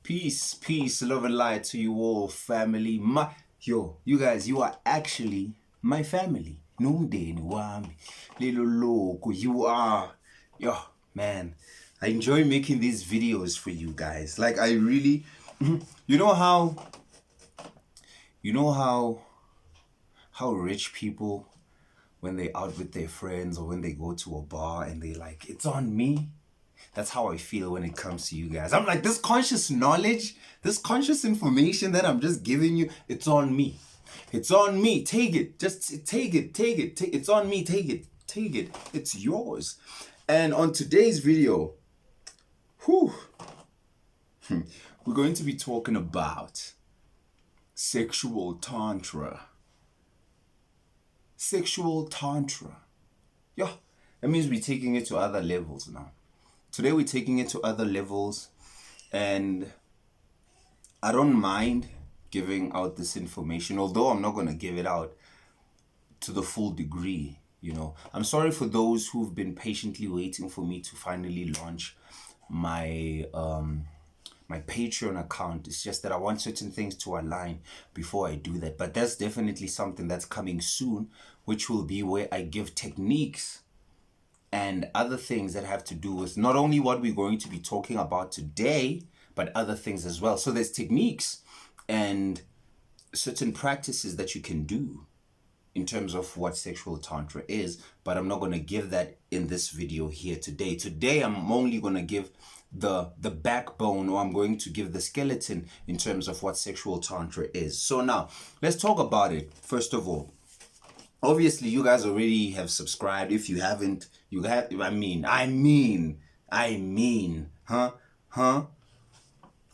Peace, love and light to you all, family. You guys, you are actually my family. Numdeni wami, lelo loko, you are, man. I enjoy making these videos for you guys. Like I really, you know how rich people, when they out with their friends or when they go to a bar and they like, it's on me. That's how I feel when it comes to you guys. I'm like, this conscious knowledge, this conscious information that I'm just giving you, it's on me. It's on me. Take it. Just take it. It's on me. Take it. It's yours. And on today's video, we're going to be talking about sexual tantra. Sexual tantra. Yeah, that means we're taking it to other levels now. Today we're taking it to other levels, and I don't mind giving out this information, although I'm not going to give it out to the full degree, I'm sorry for those who've been patiently waiting for me to finally launch my my Patreon account. It's just that I want certain things to align before I do that. But that's definitely something that's coming soon, which will be where I give techniques and other things that have to do with not only what we're going to be talking about today, but other things as well. So there's techniques and certain practices that you can do in terms of what sexual tantra is, but I'm not going to give that in this video here today. Today, I'm only going to give the backbone, or I'm going to give the skeleton in terms of what sexual tantra is. So now, let's talk about it. First of all, obviously, you guys already have subscribed. If you haven't, you have. I mean,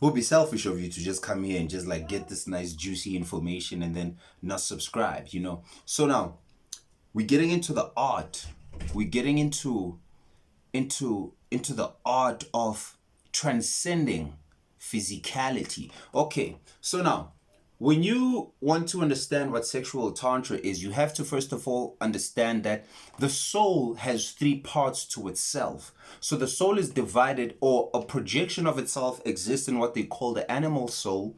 it would be selfish of you to just come here and just like get this nice juicy information and then not subscribe, So now, we're getting into the art. We're getting into the art of transcending physicality. Okay, so now, when you want to understand what sexual tantra is, you have to first of all understand that the soul has three parts to itself. So the soul is divided, or a projection of itself exists in what they call the animal soul.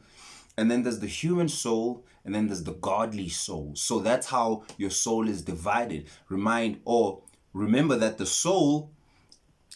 And then there's the human soul, and then there's the godly soul. So that's how your soul is divided. Remember that the soul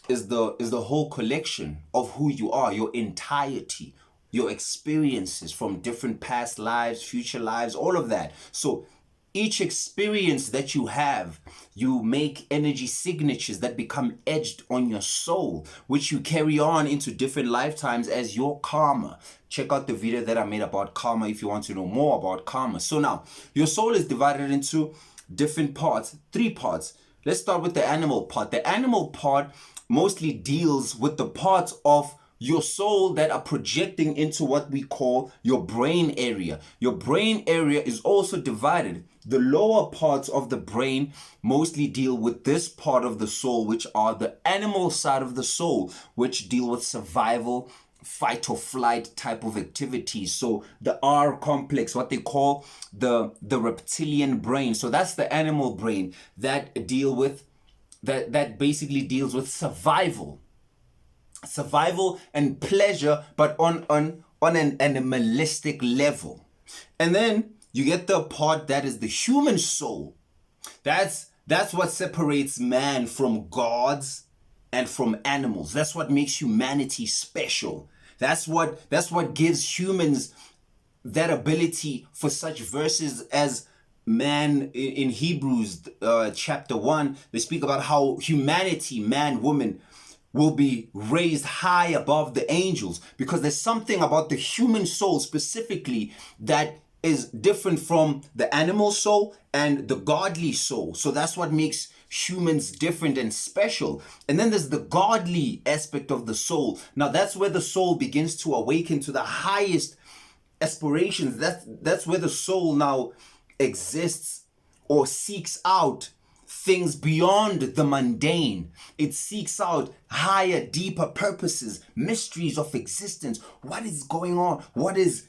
is the whole collection of who you are, your entirety, your experiences from different past lives, future lives, all of that. So each experience that you have, you make energy signatures that become etched on your soul, which you carry on into different lifetimes as your karma. Check out the video that I made about karma if you want to know more about karma. So now, your soul is divided into different parts, three parts. Let's start with the animal part. The animal part mostly deals with the parts of your soul that are projecting into what we call your brain area. Your brain area is also divided. The lower parts of the brain mostly deal with this part of the soul, which are the animal side of the soul, which deal with survival, fight or flight type of activities. So the R complex, what they call the reptilian brain. So that's the animal brain that basically deals with survival and pleasure, but on an animalistic level. And then you get the part that is the human soul. That's what separates man from gods and from animals. That's what makes humanity special. That's what gives humans that ability for such verses as man in Hebrews chapter 1. They speak about how humanity, man, woman, will be raised high above the angels, because there's something about the human soul specifically that is different from the animal soul and the godly soul. So that's what makes humans different and special. And then there's the godly aspect of the soul. Now that's where the soul begins to awaken to the highest aspirations. That's where the soul now exists or seeks out things beyond the mundane. It seeks out higher, deeper purposes, mysteries of existence. What is going on? What is,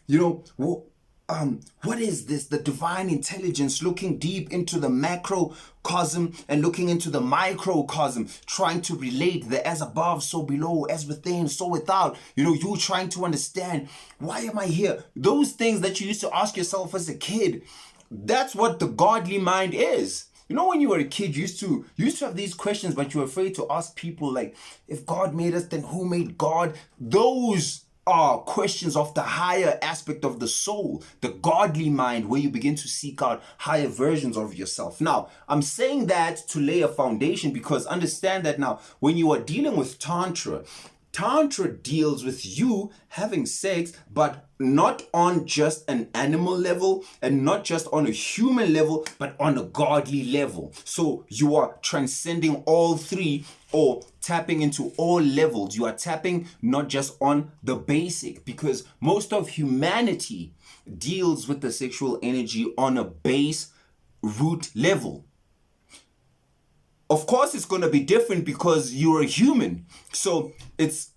what is this? The divine intelligence looking deep into the macrocosm and looking into the microcosm, trying to relate the as above, so below, as within, so without. You trying to understand, why am I here? Those things that you used to ask yourself as a kid, that's what the godly mind is. When you were a kid, you used to have these questions, but you were afraid to ask people, like, if God made us, then who made God? Those are questions of the higher aspect of the soul, the godly mind, where you begin to seek out higher versions of yourself. Now, I'm saying that to lay a foundation, because understand that now, when you are dealing with Tantra deals with you having sex, but not on just an animal level and not just on a human level, but on a godly level. So you are transcending all three, or tapping into all levels. You are tapping not just on the basic, because most of humanity deals with the sexual energy on a base root level. Of course, it's going to be different because you're a human. So it's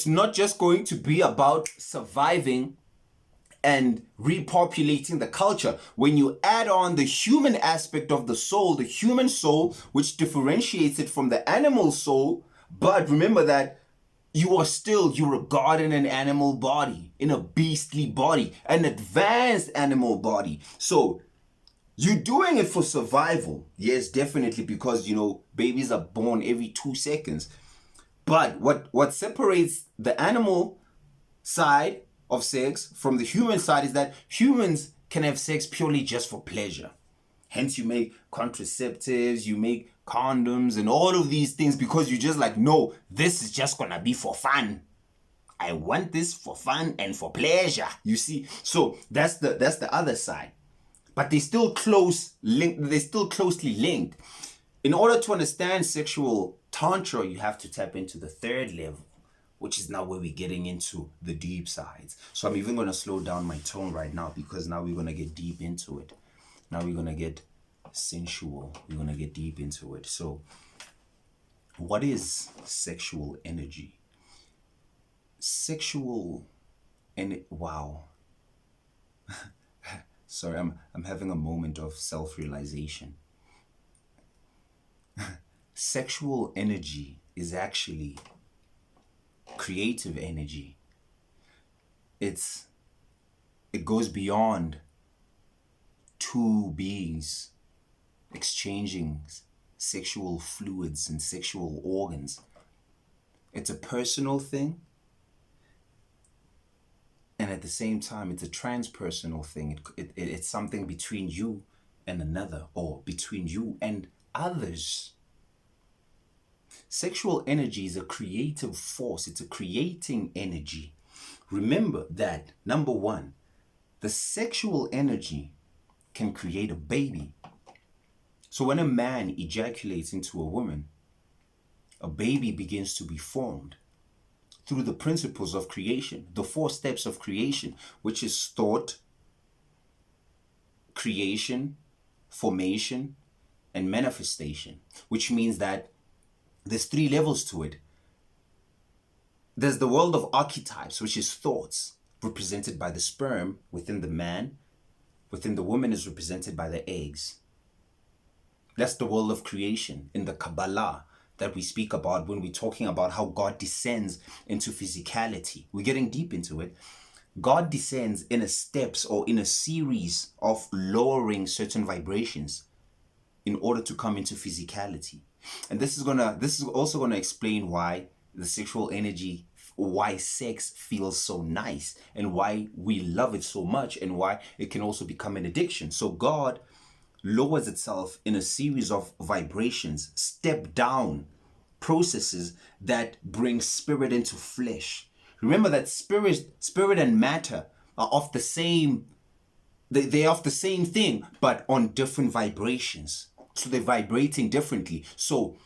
not just going to be about surviving and repopulating the culture. When you add on the human aspect of the soul, the human soul, which differentiates it from the animal soul, but remember that you're a god in an animal body, in a beastly body, an advanced animal body. So you're doing it for survival. Yes, definitely, because, babies are born every 2 seconds. But what separates the animal side of sex from the human side is that humans can have sex purely just for pleasure. Hence, you make contraceptives, you make condoms and all of these things, because you just like, no, this is just gonna be for fun. I want this for fun and for pleasure. You see? So that's the other side. But they're still closely linked. In order to understand sexual Tantra, you have to tap into the third level, which is now where we're getting into the deep sides. So I'm even going to slow down my tone right now, because now we're going to get deep into it. Now we're going to get sensual. We're going to get deep into it. So what is sexual energy? Wow. Sorry, I'm having a moment of self-realization. Sexual energy is actually creative energy. It goes beyond two beings exchanging sexual fluids and sexual organs. It's a personal thing, and at the same time, it's a transpersonal thing. It's something between you and another, or between you and others. Sexual energy is a creative force. It's a creating energy. Remember that, number one, the sexual energy can create a baby. So when a man ejaculates into a woman, a baby begins to be formed through the principles of creation, the 4 steps of creation, which is thought, creation, formation, and manifestation, which means that there's 3 levels to it. There's the world of archetypes, which is thoughts, represented by the sperm within the man. Within the woman is represented by the eggs. That's the world of creation in the Kabbalah that we speak about when we're talking about how God descends into physicality. We're getting deep into it. God descends in a steps or in a series of lowering certain vibrations in order to come into physicality. And this is also gonna explain why the sexual energy, why sex feels so nice, and why we love it so much, and why it can also become an addiction. So God lowers itself in a series of vibrations, step down processes that bring spirit into flesh. Remember that spirit and matter are of the same, they're of the same thing, but on different vibrations. So they're vibrating differently. So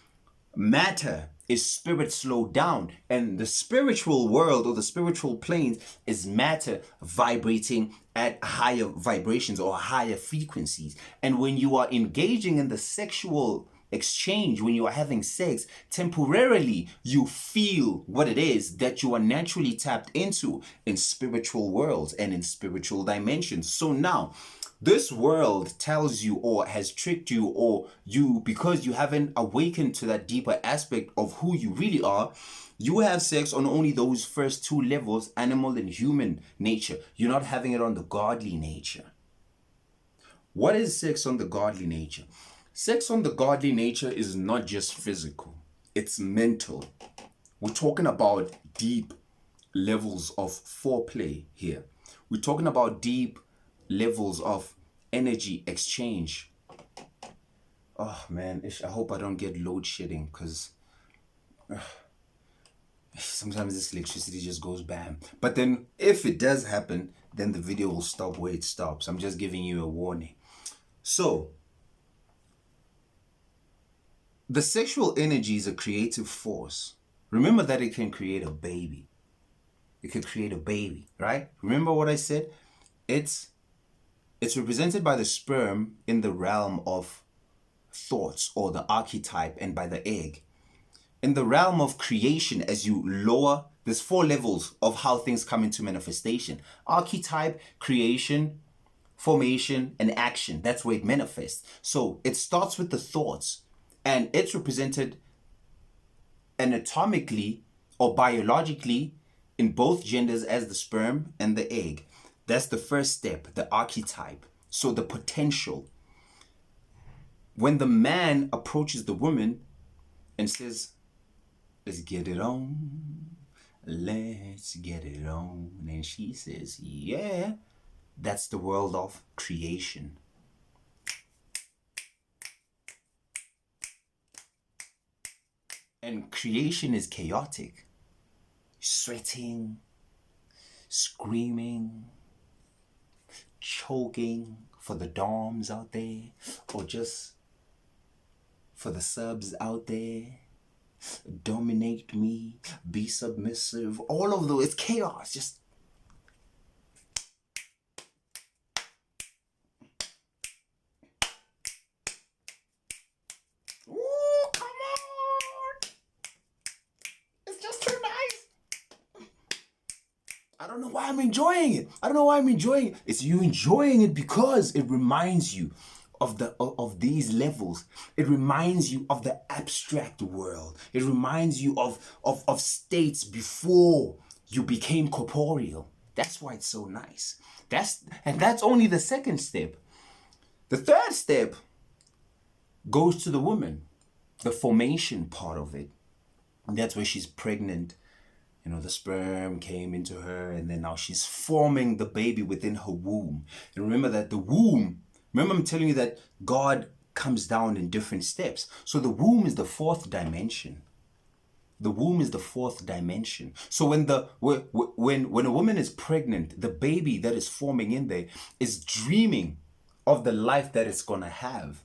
matter is spirit slowed down, and the spiritual world or the spiritual planes is matter vibrating at higher vibrations or higher frequencies. And when you are engaging in the sexual exchange, when you are having sex, temporarily you feel what it is that you are naturally tapped into in spiritual worlds and in spiritual dimensions. So now, this world tells you or has tricked you, or you, because you haven't awakened to that deeper aspect of who you really are, you have sex on only those first two levels, animal and human nature. You're not having it on the godly nature. What is sex on the godly nature? Sex on the godly nature is not just physical, it's mental. We're talking about deep levels of foreplay here. We're talking about deep levels of energy exchange. Oh man, I hope I don't get load shedding, because sometimes this electricity just goes bam. But then if it does happen, then the video will stop where it stops. I'm just giving you a warning. So the sexual energy is a creative force. Remember that it can create a baby. It could create a baby, right? Remember what I said? It's represented by the sperm in the realm of thoughts, or the archetype, and by the egg. In the realm of creation, as you lower, there's 4 levels of how things come into manifestation. Archetype, creation, formation, and action. That's where it manifests. So it starts with the thoughts, and it's represented anatomically or biologically in both genders as the sperm and the egg. That's the first step, the archetype. So the potential. When the man approaches the woman and says, let's get it on, let's get it on, and she says, yeah, that's the world of creation. And creation is chaotic. Sweating, screaming, choking for the doms out there, or just for the subs out there. Dominate me, be submissive, all of those. It's chaos. Just ooh, come on. It's just too nice. I don't know why I'm enjoying it. It's you enjoying it because it reminds you of these levels. It reminds you of the abstract world. It reminds you of states before you became corporeal. That's why it's so nice. That's only the second step. The third step goes to the woman, the formation part of it. And that's where she's pregnant. You know, the sperm came into her, and then now she's forming the baby within her womb. And remember that the womb, remember I'm telling you that God comes down in different steps. So the womb is the 4th dimension. The womb is the 4th dimension. So when a woman is pregnant, the baby that is forming in there is dreaming of the life that it's gonna have.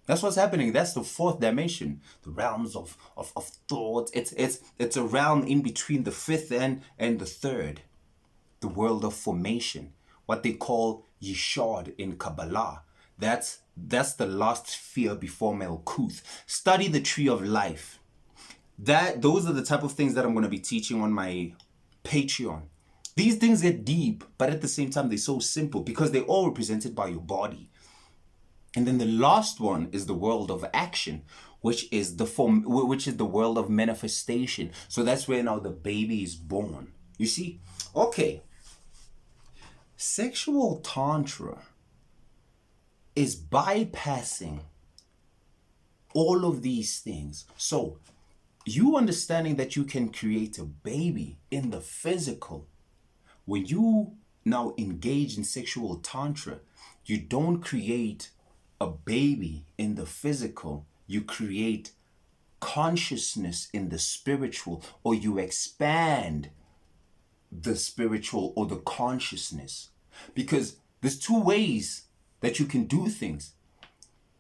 That's what's happening. That's the 4th dimension, the realms of thought. It's a realm in between the 5th and the 3rd, the world of formation, what they call Yeshod in Kabbalah. That's the last sphere before Melkuth. Study the tree of life. Those are the type of things that I'm going to be teaching on my Patreon. These things get deep, but at the same time they're so simple because they're all represented by your body. And then the last one is the world of action, which is the world of manifestation. So that's where now the baby is born. You see? Okay. Sexual tantra is bypassing all of these things. So you understanding that you can create a baby in the physical. When you now engage in sexual tantra, you don't create a baby in the physical, you create consciousness in the spiritual, or you expand the spiritual or the consciousness. Because there's 2 ways that you can do things.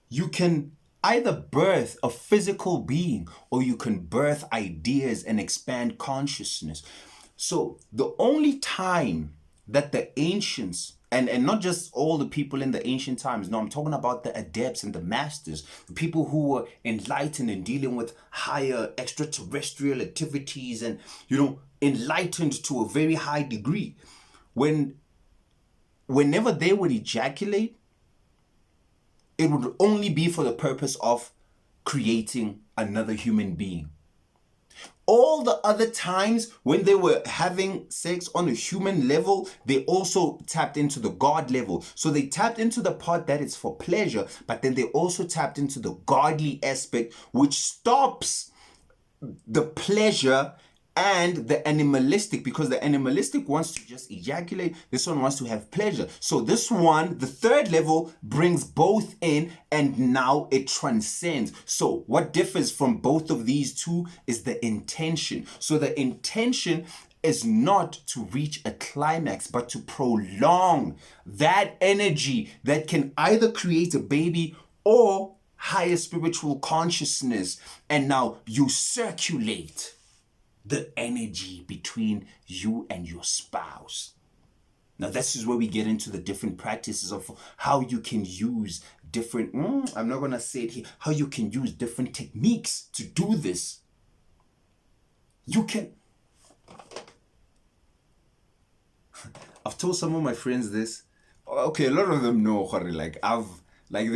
You can either birth a physical being, or you can birth ideas and expand consciousness. So the only time that the ancients And not just all the people in the ancient times. No, I'm talking about the adepts and the masters, the people who were enlightened and dealing with higher extraterrestrial activities and, enlightened to a very high degree. Whenever they would ejaculate, it would only be for the purpose of creating another human being. All the other times when they were having sex on a human level, they also tapped into the God level. So they tapped into the part that is for pleasure, but then they also tapped into the godly aspect, which stops the pleasure and the animalistic, because the animalistic wants to just ejaculate. This one wants to have pleasure. So this one, the third level, brings both in, and now it transcends. So what differs from both of these two is the intention. So the intention is not to reach a climax, but to prolong that energy that can either create a baby or higher spiritual consciousness. And now you circulate the energy between you and your spouse. Now this is where we get into the different practices of how you can use different, I'm not going to say it here, how you can use different techniques to do this. You can, I've told some of my friends this. Okay, a lot of them know, they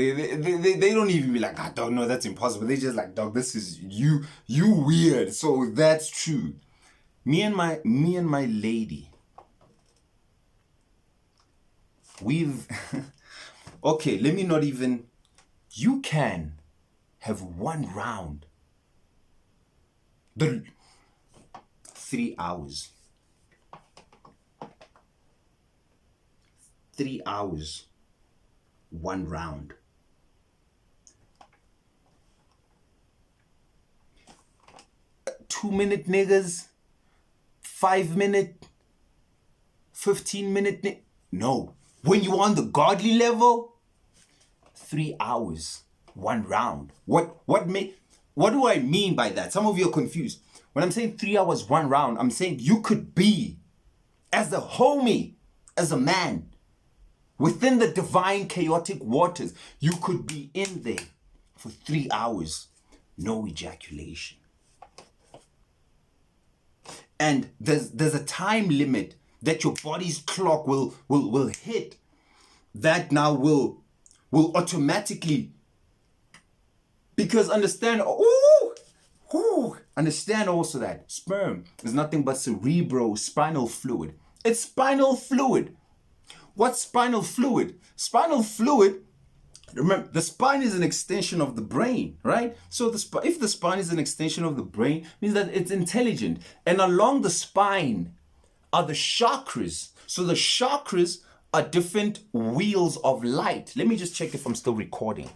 don't even be like, I don't know, that's impossible. They just like, dog, this is you weird. So that's true. Me and my lady, we've okay, let me not even, you can have one round, 3 hours. 3 hours, one round. 2-minute niggas, 5-minute, 15-minute no. When you're on the godly level, 3 hours, one round. What do I mean by that? Some of you are confused. When I'm saying 3 hours, one round, I'm saying you could be, as a homie, as a man, within the divine chaotic waters, you could be in there for 3 hours, no ejaculation. And there's a time limit that your body's clock will hit, that now will automatically, because understand also that sperm is nothing but cerebrospinal fluid. It's spinal fluid. What's spinal fluid? Spinal fluid, remember, the spine is an extension of the brain, right? So if the spine is an extension of the brain, means that it's intelligent. And along the spine are the chakras. So the chakras are different wheels of light. Let me just check if I'm still recording.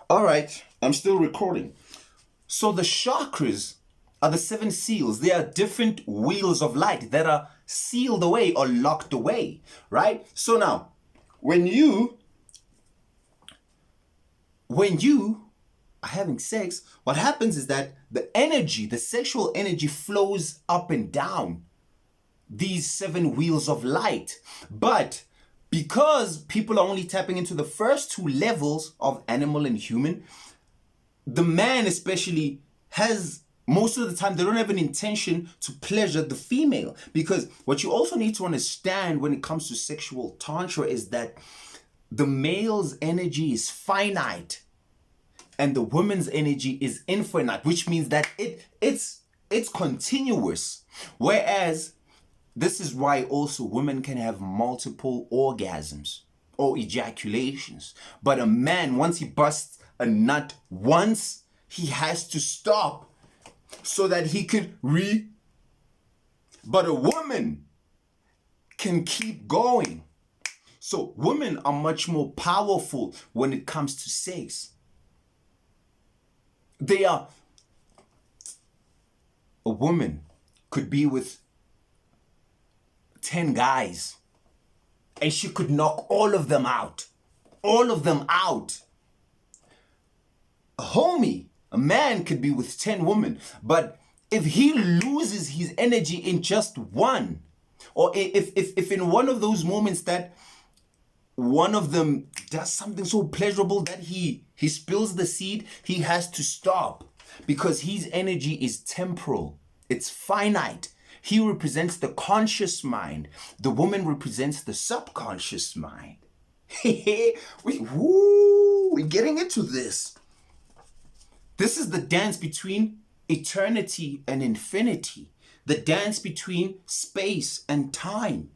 All right, I'm still recording. So the chakras are the 7 seals. They are different wheels of light that are sealed away or locked away, right? So now, when you are having sex, what happens is that the energy, the sexual energy, flows up and down these 7 wheels of light. But because people are only tapping into the first 2 levels of animal and human, the man especially has, most of the time, they don't have an intention to pleasure the female. Because what you also need to understand when it comes to sexual tantra is that the male's energy is finite and the woman's energy is infinite, which means that it's continuous. Whereas this is why also women can have multiple orgasms or ejaculations. But a man, once he busts a nut once, he has to stop so that he could But a woman can keep going. So women are much more powerful when it comes to sex. A woman could be with 10 guys and she could knock all of them out. All of them out. A man could be with 10 women, but if he loses his energy in just one, Or if in one of those moments that one of them does something so pleasurable that he spills the seed, he has to stop because his energy is temporal. It's finite. He represents the conscious mind. The woman represents the subconscious mind. We're getting into this. This is the dance between eternity and infinity. The dance between space and time.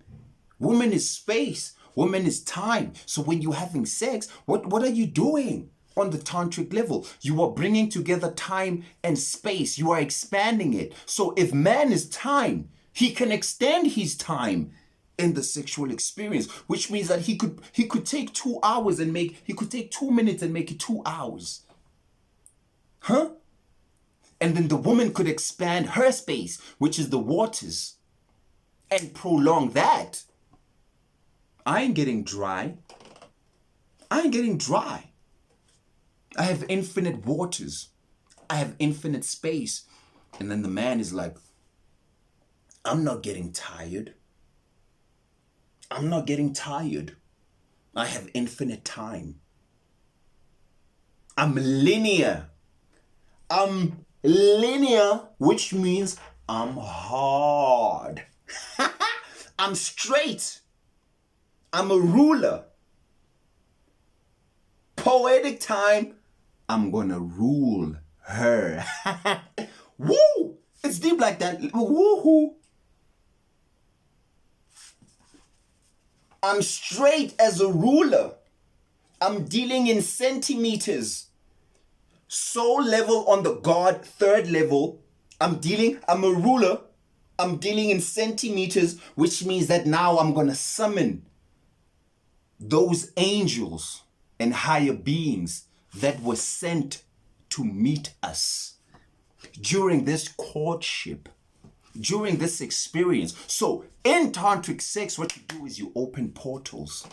Woman is space. Woman is time. So when you're having sex, what are you doing on the tantric level? You are bringing together time and space. You are expanding it. So if man is time, he can extend his time in the sexual experience, which means that he could take 2 hours and he could take 2 minutes and make it 2 hours. Huh? And then the woman could expand her space, which is the waters, and prolong that. I ain't getting dry. I ain't getting dry. I have infinite waters. I have infinite space. And then the man is like, I'm not getting tired. I'm not getting tired. I have infinite time. I'm linear. I'm linear, which means I'm hard. I'm straight. I'm a ruler. Poetic time, I'm gonna rule her. Woo! It's deep like that. Woohoo! I'm straight as a ruler. I'm dealing in centimeters. Soul level on the God, third level. I'm a ruler. I'm dealing in centimeters, which means that now I'm gonna summon those angels and higher beings that were sent to meet us during this courtship, during this experience. So in tantric sex, what you do is you open portals.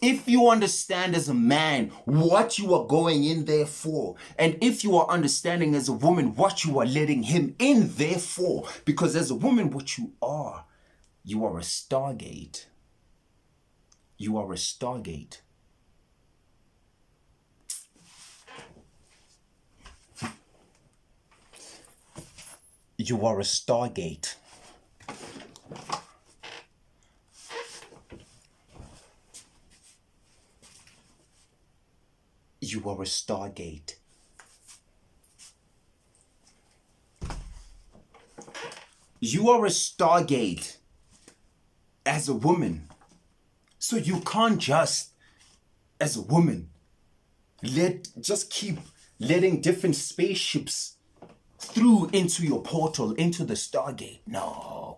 If you understand as a man what you are going in there for, and if you are understanding as a woman what you are letting him in there for, because as a woman, what you are a stargate. You are a stargate. You are a stargate. You are a stargate. You are a stargate as a woman. So you can't just, as a woman, just keep letting different spaceships through into your portal, into the stargate. No.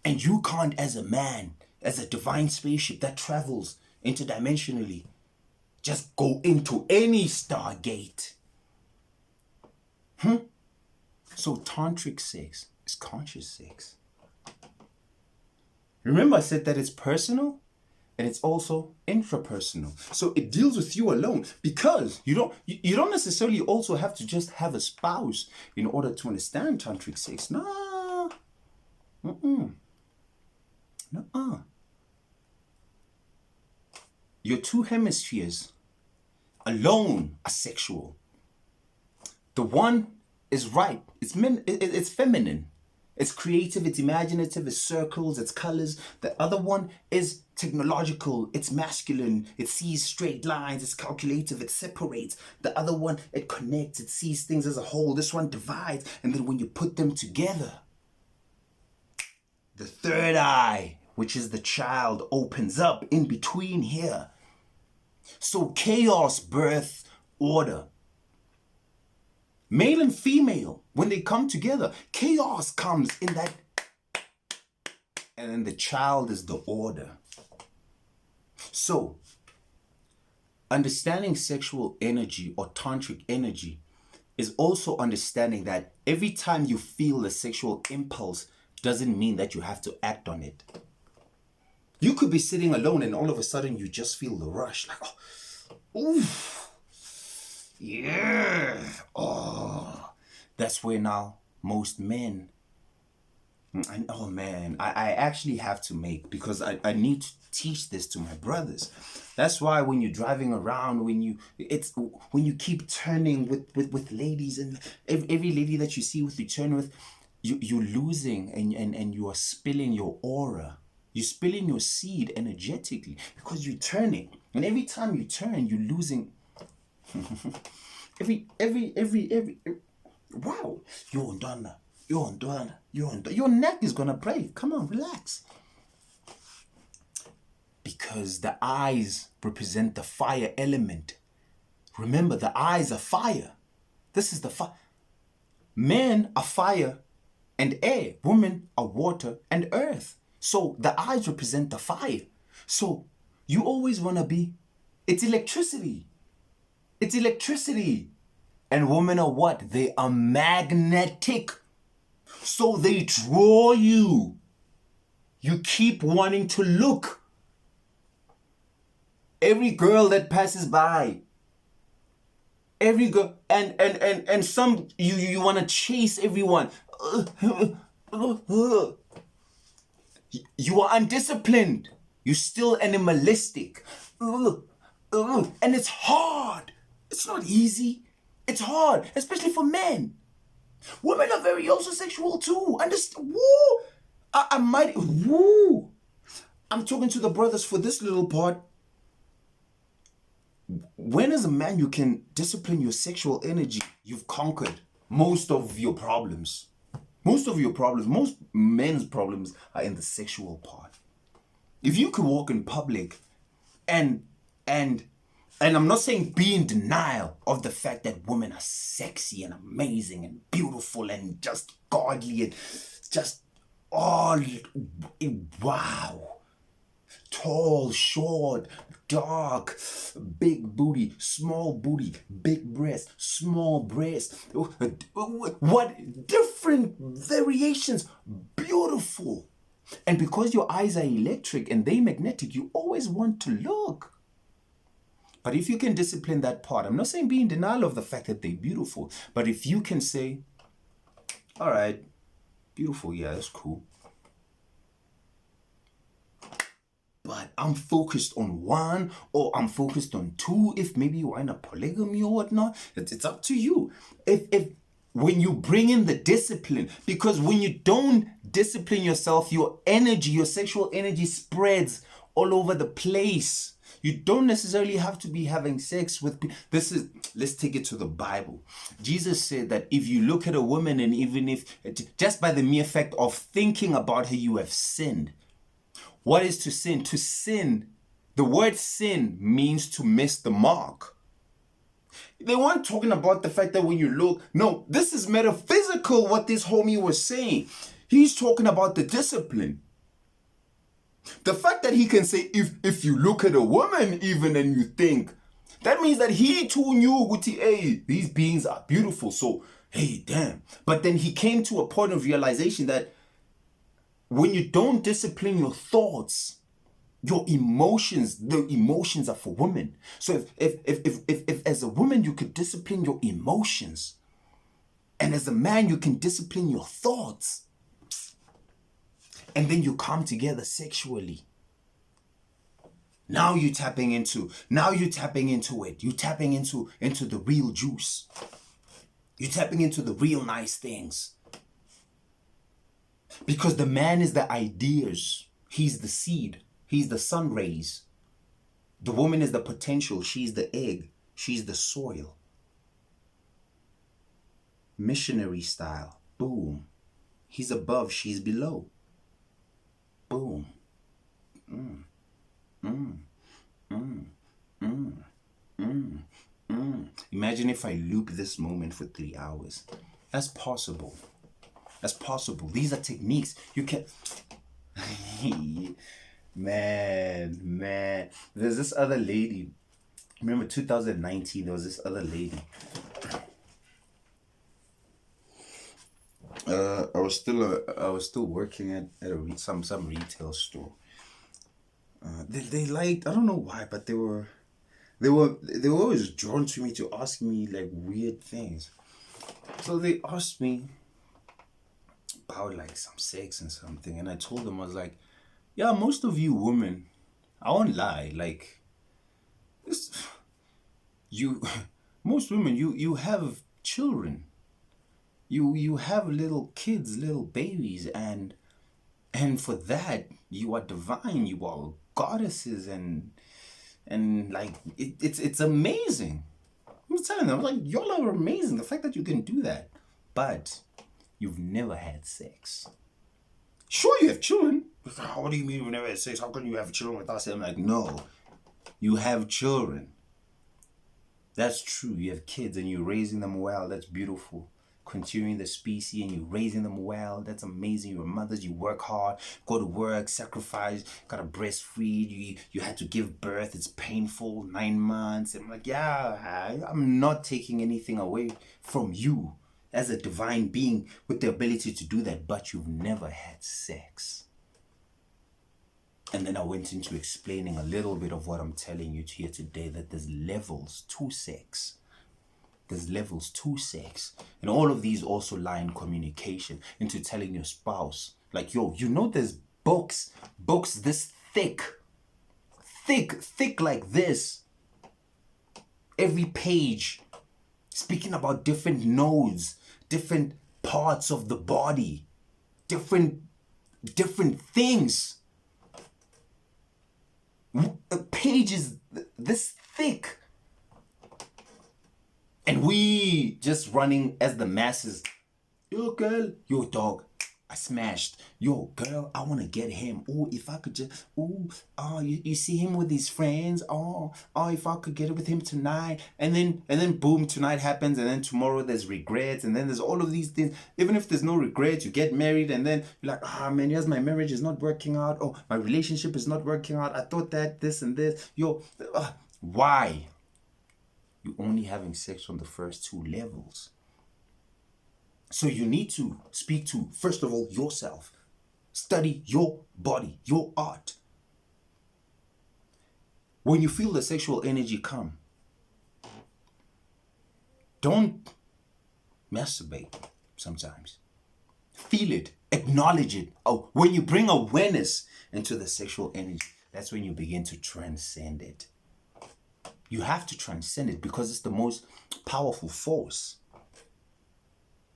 And you can't, as a man, as a divine spaceship that travels interdimensionally, just go into any stargate. So tantric sex is conscious sex. Remember I said that it's personal and it's also intrapersonal. So it deals with you alone, because you don't necessarily also have to just have a spouse in order to understand tantric sex. No. Nuh-uh. Your two hemispheres alone are sexual. The one is right. It's feminine. It's creative, it's imaginative, it's circles, it's colors. The other one is technological, it's masculine, it sees straight lines, it's calculative, it separates. The other one, it connects, it sees things as a whole. This one divides, and then when you put them together, the third eye, which is the child, opens up in between here. So chaos births order. Male and female, when they come together, chaos comes in that. And then the child is the order. So, understanding sexual energy or tantric energy is also understanding that every time you feel a sexual impulse doesn't mean that you have to act on it. You could be sitting alone and all of a sudden you just feel the rush, like, oh, oof. Yeah. Oh, that's where now most men Oh man, I actually have to make, because I need to teach this to my brothers. That's why when you're driving around, when you keep turning with ladies, and every lady that you see with you turn with, you're losing, and you are spilling your aura. You're spilling your seed energetically, because you're turning. And every time you turn, you're losing. every wow, you're done. Your neck is gonna break. Come on, relax. Because the eyes represent the fire element. Remember, the eyes are fire. This is the fire. Men are fire and air. Women are water and earth. So the eyes represent the fire. So you always want to be, it's electricity. It's electricity. And women are what? They are magnetic. So they draw you. You keep wanting to look. Every girl that passes by, every girl, and some, you want to chase everyone. You are undisciplined. You're still animalistic. And it's hard. It's not easy. It's hard, especially for men. Women are very also sexual too. Understand? Woo! I might. Woo! I'm talking to the brothers for this little part. When as a man you can discipline your sexual energy, you've conquered most of your problems. Most men's problems are in the sexual part. If you could walk in public and I'm not saying be in denial of the fact that women are sexy and amazing and beautiful and just godly and just all wow. Tall, short, dark, big booty, small booty, big breast, small breast. What different variations, beautiful. And because your eyes are electric and they magnetic, you always want to look. But if you can discipline that part, I'm not saying be in denial of the fact that they're beautiful, but if you can say, all right, beautiful, yeah, that's cool. But I'm focused on one, or I'm focused on two. If maybe you are in a polygamy or whatnot, it's up to you. If when you bring in the discipline, because when you don't discipline yourself, your energy, your sexual energy spreads all over the place. You don't necessarily have to be having sex with people. Let's take it to the Bible. Jesus said that if you look at a woman, and even if just by the mere fact of thinking about her, you have sinned. What is to sin? To sin, the word sin means to miss the mark. They weren't talking about the fact that when you look, no, this is metaphysical what this homie was saying. He's talking about the discipline. The fact that he can say, if you look at a woman even and you think, that means that he too knew, hey, these beings are beautiful, so, hey, damn. But then he came to a point of realization that when you don't discipline your thoughts, your emotions, the emotions are for women. So if as a woman you could discipline your emotions, and as a man you can discipline your thoughts, and then you come together sexually. Now you're tapping into it. You're tapping into the real juice. You're tapping into the real nice things. Because the man is the ideas. He's the seed. He's the sun rays. The woman is the potential. She's the egg. She's the soil. Missionary style. Boom. He's above. She's below. Boom. Imagine if I loop this moment for 3 hours. That's possible. That's possible. These are techniques. You can... man. There's this other lady. Remember 2019, there was this other lady. I was still working at some retail store. They liked, I don't know why, but they were always drawn to me to ask me like weird things. So they asked me, about like some sex and something, and I told them, I was like, yeah, most of you women, I won't lie, like this, you, most women, you have children, you have little kids, little babies, and for that you are divine, you are goddesses, and like it's amazing. I'm telling them, I'm like, y'all are amazing. The fact that you can do that, but you've never had sex. Sure, you have children. What do you mean you've never had sex? How can you have children without sex? I'm like, no, you have children. That's true. You have kids and you're raising them well. That's beautiful. Continuing the species and you're raising them well. That's amazing. You're mothers. You work hard, go to work, sacrifice, gotta breastfeed. You had to give birth. It's painful. 9 months. And I'm like, yeah, I'm not taking anything away from you as a divine being with the ability to do that, but you've never had sex. And then I went into explaining a little bit of what I'm telling you here today, that there's levels to sex. There's levels to sex. And all of these also lie in communication, into telling your spouse, like, yo, you know there's books this thick like this. Every page speaking about different nodes, different parts of the body, different things. Pages this thick, and we just running as the masses. Yo girl, yo dog, I smashed. Yo girl, I want to get him. Oh, if I could just, you see him with his friends. Oh, if I could get it with him tonight. And then boom, tonight happens, and then tomorrow there's regrets, and then there's all of these things. Even if there's no regrets, you get married, and then you're like, man, yes, my marriage is not working out. Oh, my relationship is not working out. I thought that this and this. Yo, why? You're only having sex on the first 2 levels. So you need to speak to, first of all, yourself. Study your body, your art. When you feel the sexual energy come, don't masturbate sometimes. Feel it, acknowledge it. Oh, when you bring awareness into the sexual energy, that's when you begin to transcend it. You have to transcend it because it's the most powerful force.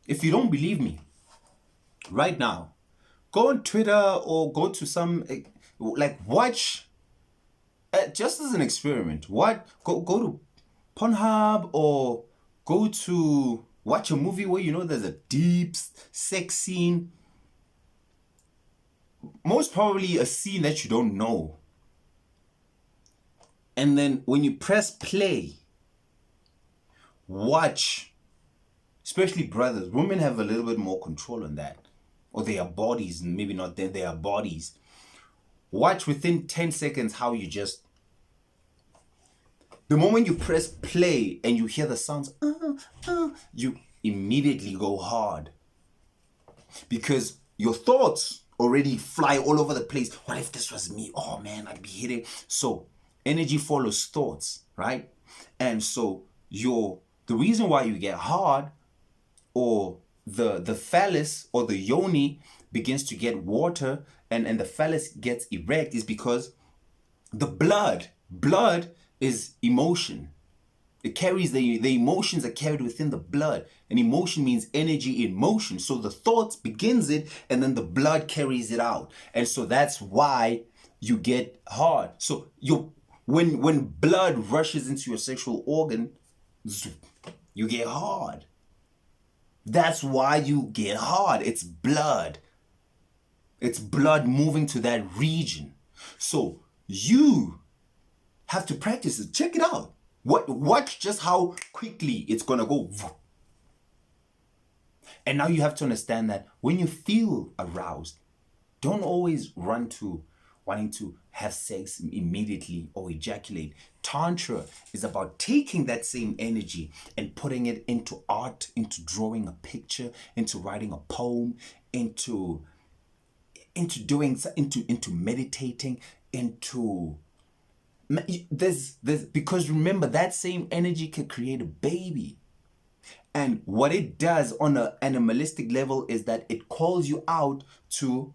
If you don't believe me, right now, go on Twitter or go to some, watch, just as an experiment, go to Pornhub or go to watch a movie where you know there's a deep sex scene. Most probably a scene that you don't know. And then when you press play, watch. Especially brothers. Women have a little bit more control on that. Or their bodies, maybe not their bodies. Watch within 10 seconds how you just... The moment you press play and you hear the sounds, you immediately go hard. Because your thoughts already fly all over the place. What if this was me? Oh man, I'd be hitting. So energy follows thoughts, right? And so the reason why you get hard, or the phallus or the yoni begins to get water and the phallus gets erect, is because the blood is emotion. It carries the emotions are carried within the blood, and emotion means energy in motion. So the thoughts begins it, and then the blood carries it out, and so that's why you get hard. So when blood rushes into your sexual organ, you get hard. That's why you get hard. It's blood. It's blood moving to that region. So you have to practice it. Check it out. Watch just how quickly it's going to go. And now you have to understand that when you feel aroused, don't always run to wanting to have sex immediately or ejaculate. Tantra is about taking that same energy and putting it into art, into drawing a picture, into writing a poem, into meditating, there's because remember, that same energy can create a baby. And what it does on an animalistic level is that it calls you out to,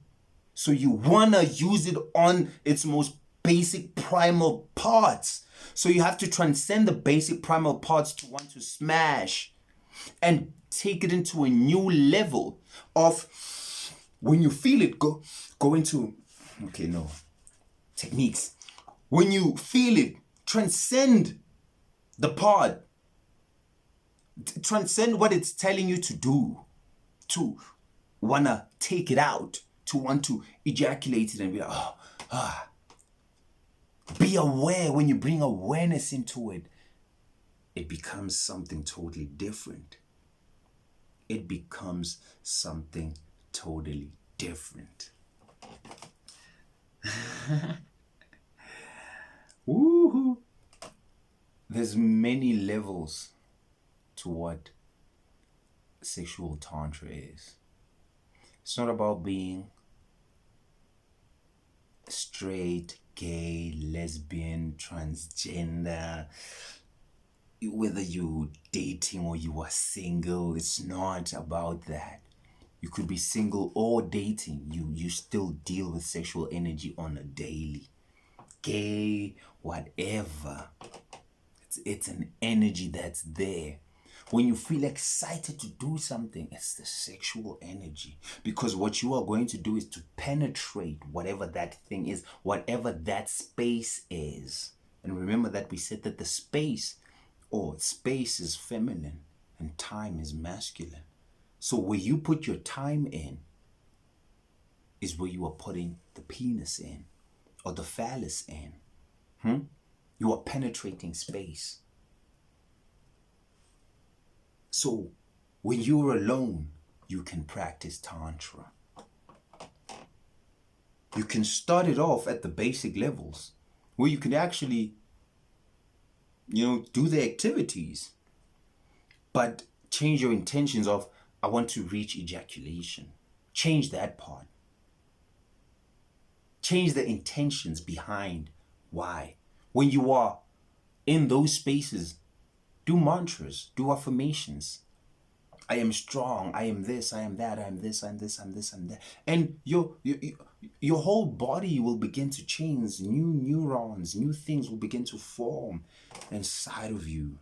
so you want to use it on its most basic primal parts. So you have to transcend the basic primal parts to want to smash and take it into a new level of, when you feel it, go into, okay, no, techniques. When you feel it, transcend the part. Transcend what it's telling you to do, to want to take it out, to want to ejaculate it and be like, Be aware. When you bring awareness into it, it becomes something totally different. It becomes something totally different. Woohoo! There's many levels to what sexual tantra is. It's not about being straight, gay, lesbian, transgender, whether you're dating or you are single. It's not about that. You could be single or dating. You still deal with sexual energy on a daily. Gay, whatever. It's an energy that's there. When you feel excited to do something, it's the sexual energy. Because what you are going to do is to penetrate whatever that thing is, whatever that space is. And remember that we said that the space is feminine and time is masculine. So where you put your time in is where you are putting the penis in or the phallus in. You are penetrating space. So when you're alone, you can practice Tantra. You can start it off at the basic levels where you can actually, do the activities, but change your intentions of, I want to reach ejaculation. Change that part. Change the intentions behind why. When you are in those spaces, do mantras, do affirmations. I am strong, I am this, I am that, I am this, I am this, I am this, I am that. And your whole body will begin to change. New neurons, new things will begin to form inside of you.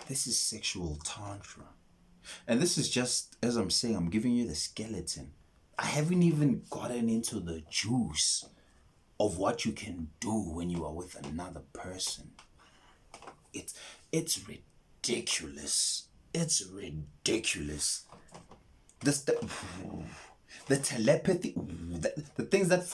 This is sexual tantra. And this is just, as I'm saying, I'm giving you the skeleton. I haven't even gotten into the juice of what you can do when you are with another person. It's ridiculous. It's ridiculous. The telepathy, the things that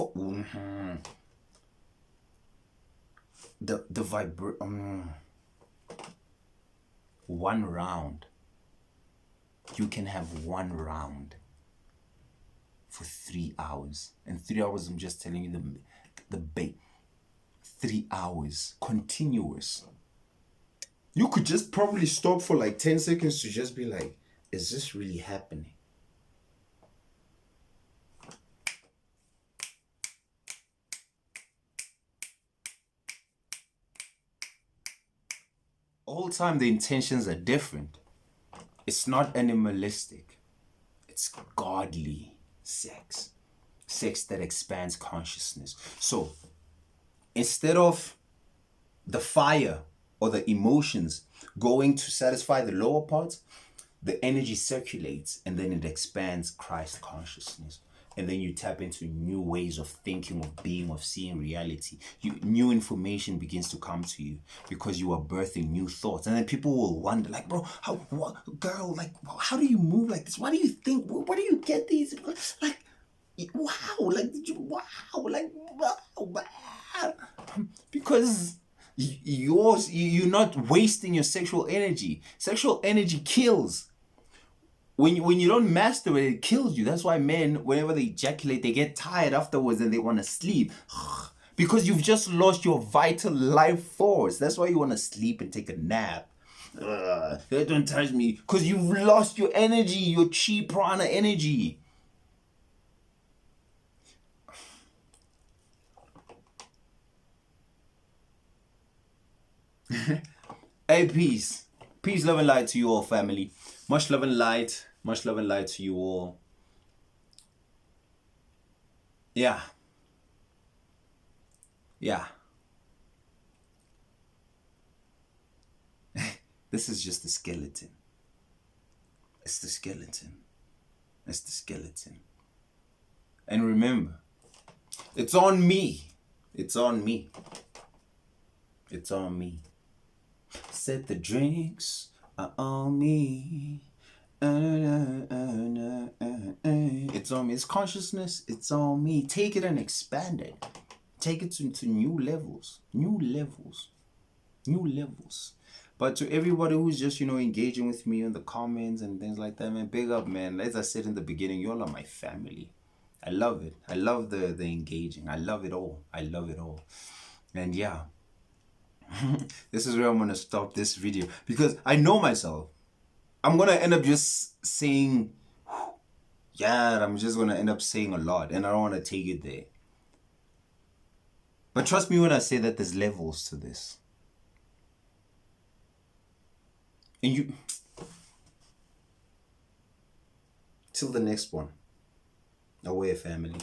one round. You can have one round for 3 hours. And 3 hours, I'm just telling you the bait. 3 hours continuous. You could just probably stop for like 10 seconds to just be like, is this really happening? All the time the intentions are different. It's not animalistic. It's godly sex. Sex that expands consciousness. So instead of the fire or the emotions going to satisfy the lower parts, the energy circulates and then it expands Christ consciousness. And then you tap into new ways of thinking, of being, of seeing reality. New information begins to come to you because you are birthing new thoughts. And then people will wonder, like, bro, how do you move like this? What do you think? Where do you get these? Like, wow. Because you're not wasting your sexual energy. Sexual energy kills. When you don't master it, it kills you. That's why men, whenever they ejaculate, they get tired afterwards and they want to sleep. Because you've just lost your vital life force. That's why you want to sleep and take a nap. Don't touch me. Because you've lost your energy, your chi prana energy. Hey, peace. Peace, love, and light to you all, family. Much love and light. Much love and light to you all. Yeah. Yeah. This is just the skeleton. It's the skeleton. It's the skeleton. And remember, it's on me. It's on me. It's on me. Said the drinks are on me. It's on me. It's consciousness. It's on me. Take it and expand it. Take it to new levels. New levels. New levels. But to everybody who's just, engaging with me in the comments and things like that, man, big up, man. As I said in the beginning, y'all are my family. I love it. I love the engaging. I love it all. I love it all. And yeah, this is where I'm going to stop this video because I know myself. I'm going to end up just saying, yeah, I'm just going to end up saying a lot and I don't want to take it there. But trust me when I say that there's levels to this. And you, till the next one, away family.